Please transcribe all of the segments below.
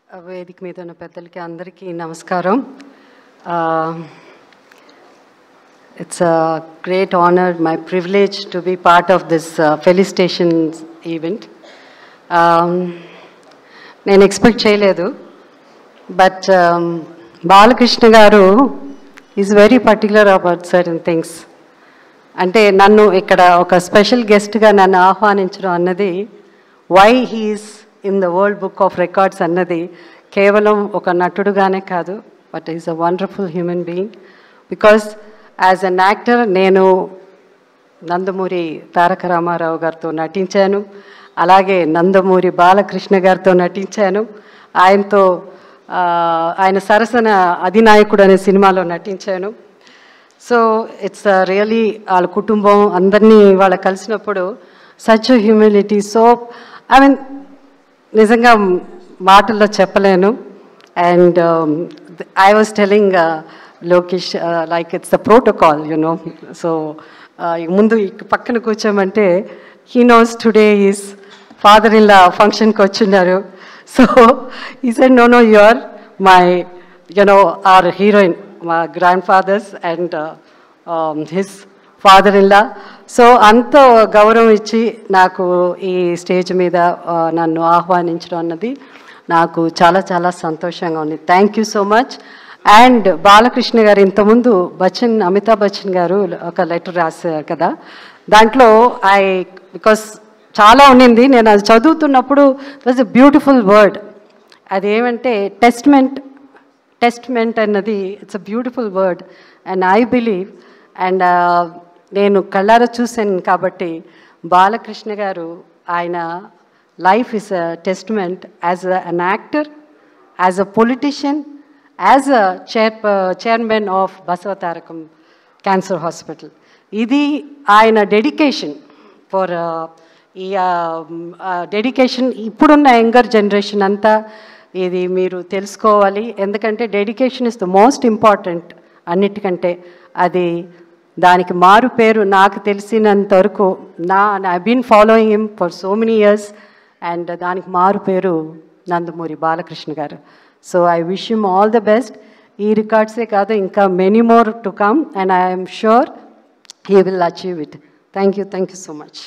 వేదిక మీద ఉన్న పెద్దలకి అందరికీ నమస్కారం. It's a great honor, my privilege to be part of this felicitation event. నేను ఎక్స్పెక్ట్ చేయలేదు, but Balakrishna garu is very particular about certain things. అంటే నన్ను ఇక్కడ ఒక స్పెషల్ గెస్ట్గా నన్ను ఆహ్వానించడం అన్నది, why he is in the world book of records అన్నది కేవలం ఒక నటుడుగానే కాదు, but is a wonderful human being. Because as an actor నేను నందమూరి తారక రామారావు గారితో నటించాను, అలాగే నందమూరి బాలకృష్ణ గారితో నటించాను, ఆయన సరసన అధినాయకుడు అనే సినిమాలో నటించాను. సో ఇట్స్ రియలీ వాళ్ళ కుటుంబం అందరినీ వాళ్ళ కలిసినప్పుడు such humility. So I mean నిజంగా మాటల్లో చెప్పలేను. And I was telling Lokesh like it's the protocol you know. So ముందు పక్కన కూర్చోమంటే he knows today is father in law ఫంక్షన్కి వచ్చిన్నారు. So he said no you are my you know our heroine, మా grand fathers and his father in law. So అంత గౌరవం ఇచ్చి నాకు ఈ స్టేజ్ మీద నన్ను ఆహ్వానించడం అన్నది నాకు చాలా చాలా సంతోషంగా ఉంది. Thank you so much. And Balakrishna గారు ఇంతకుముందు అమితాబ్ బచ్చన్ గారు ఒక లెటర్ రాశారు కదా, దాంట్లో బికాస్ చాలా ఉండింది, నేను అది చదువుతున్నప్పుడు it was a beautiful word. అదేమంటే టెస్ట్మెంట్ అన్నది it's a beautiful word. And I believe and నేను కళ్ళారా చూశాను కాబట్టి బాలకృష్ణ గారు ఆయన life is a testament as an actor, as a politician, as a chairman of Basavatarakam cancer hospital. ఇది ఆయన డెడికేషన్ ఫర్ ఈ డెడికేషన్ ఇప్పుడున్న యంగర్ జనరేషన్ అంతా ఇది మీరు తెలుసుకోవాలి. ఎందుకంటే dedication is the most important అన్నిటికంటే. అది దానికి మారు పేరు నాకు తెలిసినంత వరకు I been following him for so many years, and దానికి మారు పేరు Nandamuri Balakrishna garu. So I wish him all the best. ఈ రికార్డ్సే కాదు, ఇంకా many more to come, and I'm sure he will achieve it. Thank you so much.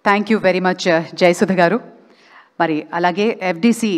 Thank you very much Jayasudha garu. మరి అలాగే FDC